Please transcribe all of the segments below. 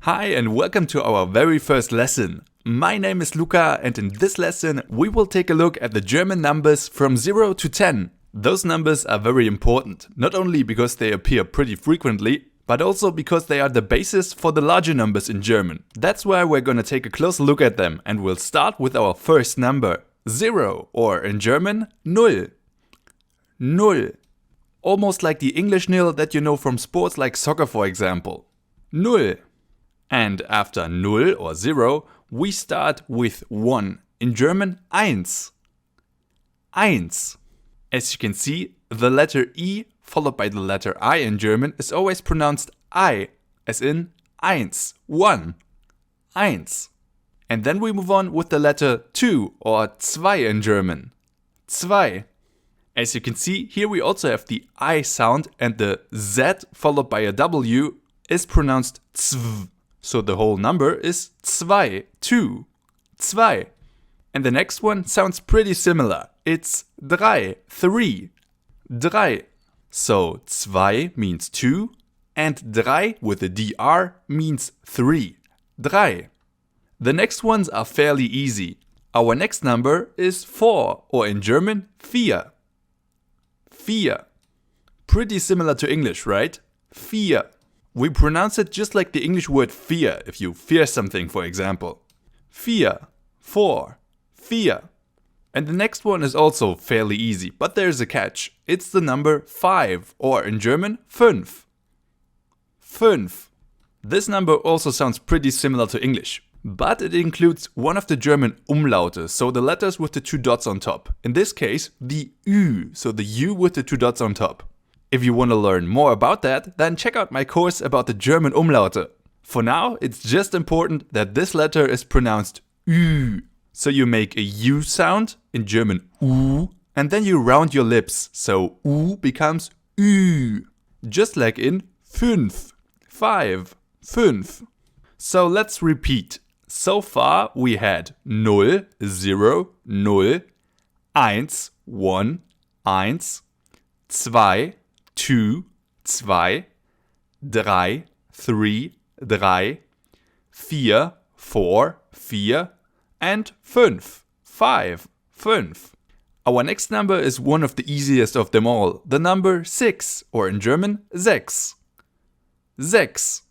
Hi and welcome to our very first lesson. My name is Luca and in this lesson we will take a look at the German numbers from 0 to 10. Those numbers are very important, not only because they appear pretty frequently, but also because they are the basis for the larger numbers in German. That's why we're gonna take a closer look at them and we'll start with our first number, 0, or in German, null. Null. Almost like the English nil that you know from sports like soccer for example. Null. And after null or 0, we start with 1. In German, eins. Eins. As you can see, the letter E followed by the letter I in German is always pronounced I, as in eins, 1. Eins. And then we move on with the letter 2 or zwei in German. Zwei. As you can see, here we also have the I sound and the Z followed by a W is pronounced zw. So the whole number is zwei, 2, zwei. And the next one sounds pretty similar. It's drei, 3, drei. So zwei means 2 and drei with a DR means 3, drei. The next ones are fairly easy. Our next number is 4 or in German, vier. Vier. Pretty similar to English, right? Vier. We pronounce it just like the English word fear, if you fear something, for example. Vier, 4, vier. And the next one is also fairly easy, but there's a catch. It's the number 5, or in German, fünf. Fünf. This number also sounds pretty similar to English, but it includes one of the German Umlaute, so the letters with the 2 dots on top. In this case, the Ü, so the U with the 2 dots on top. If you want to learn more about that, then check out my course about the German Umlaute. For now, it's just important that this letter is pronounced Ü. So you make a U sound, in German U, and then you round your lips, so U becomes Ü. Just like in fünf, 5, fünf. So let's repeat. So far we had 0, 0, 0, eins, 1, eins, zwei, 2, zwei, drei, 3, drei, vier, 4, vier, and fünf, 5, fünf. Our next number is one of the easiest of them all, the number 6, or in German, sechs. Sechs.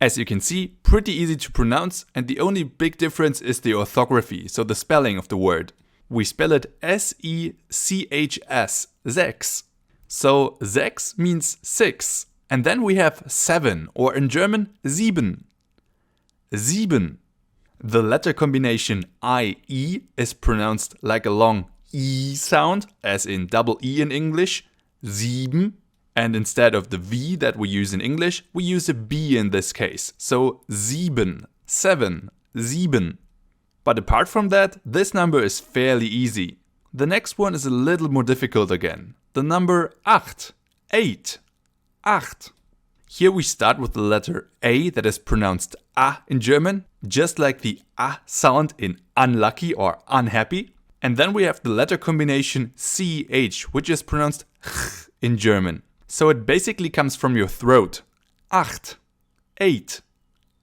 As you can see, pretty easy to pronounce, and the only big difference is the orthography, so the spelling of the word. We spell it S-E-C-H-S, sechs. So sechs means 6. And then we have 7, or in German, sieben. Sieben. The letter combination I-E is pronounced like a long E sound, as in double E in English, sieben. And instead of the V that we use in English, we use a B in this case. So sieben, 7, sieben. But apart from that, this number is fairly easy. The next one is a little more difficult again. The number 8, 8, 8. Here we start with the letter A that is pronounced A in German, just like the A sound in unlucky or unhappy. And then we have the letter combination CH, which is pronounced ch in German. So it basically comes from your throat. 8, 8,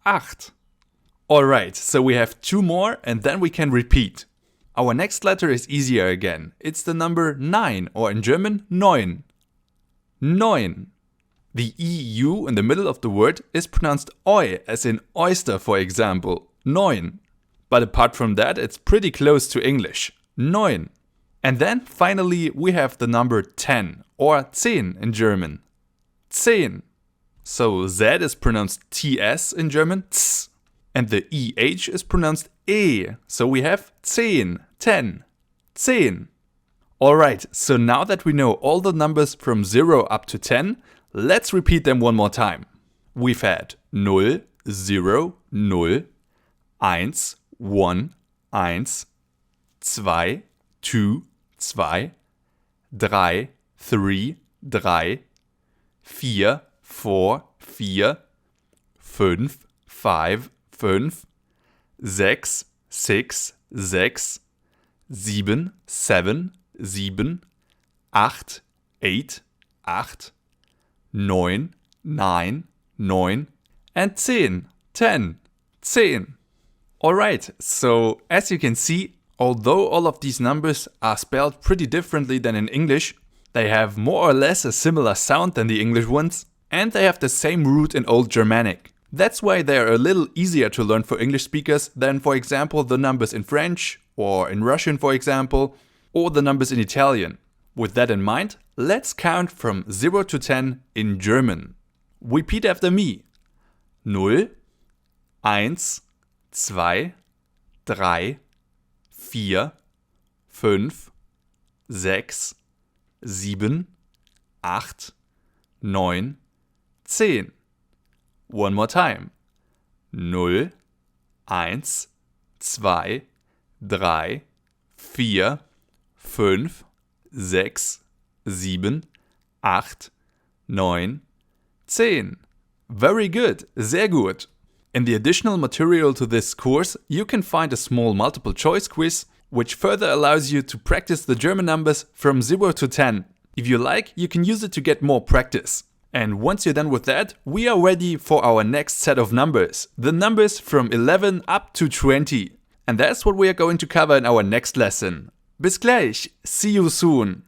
8. Alright, so we have 2 more and then we can repeat. Our next letter is easier again. It's the number 9, or in German, neun. Neun. The EU in the middle of the word is pronounced oi, as in oyster, for example. Neun. But apart from that, it's pretty close to English. Neun. And then finally we have the number 10, or 10 in German. 10. So Z is pronounced TS in German, ts. And the EH is pronounced E. So we have 10, 10, 10. Alright, so now that we know all the numbers from 0 up to 10, let's repeat them one more time. We've had 0, 0, 0, eins, 1, eins, zwei, 2, zwei, drei, 3, drei, vier, 4, vier, fünf, 5, 5, 6, 6, 6, 7, 7, 7, 8, 8, 8, 9, 9, 9 and 10, 10, 10. Alright, so as you can see, although all of these numbers are spelled pretty differently than in English, they have more or less a similar sound than the English ones, and they have the same root in Old Germanic. That's why they are a little easier to learn for English speakers than, for example, the numbers in French, or in Russian, for example, or the numbers in Italian. With that in mind, let's count from 0 to 10 in German. Repeat after me. 0, 1, 2, 3, 4, 5, 6, 7, 8, 9, 10. One more time. 0, 1, 2, 3, 4, 5, 6, 7, 8, 9, 10. Very good, sehr gut. In the additional material to this course, you can find a small multiple choice quiz, which further allows you to practice the German numbers from 0 to 10. If you like, you can use it to get more practice. And once you're done with that, we are ready for our next set of numbers, the numbers from 11 up to 20. And that's what we are going to cover in our next lesson. Bis gleich, see you soon.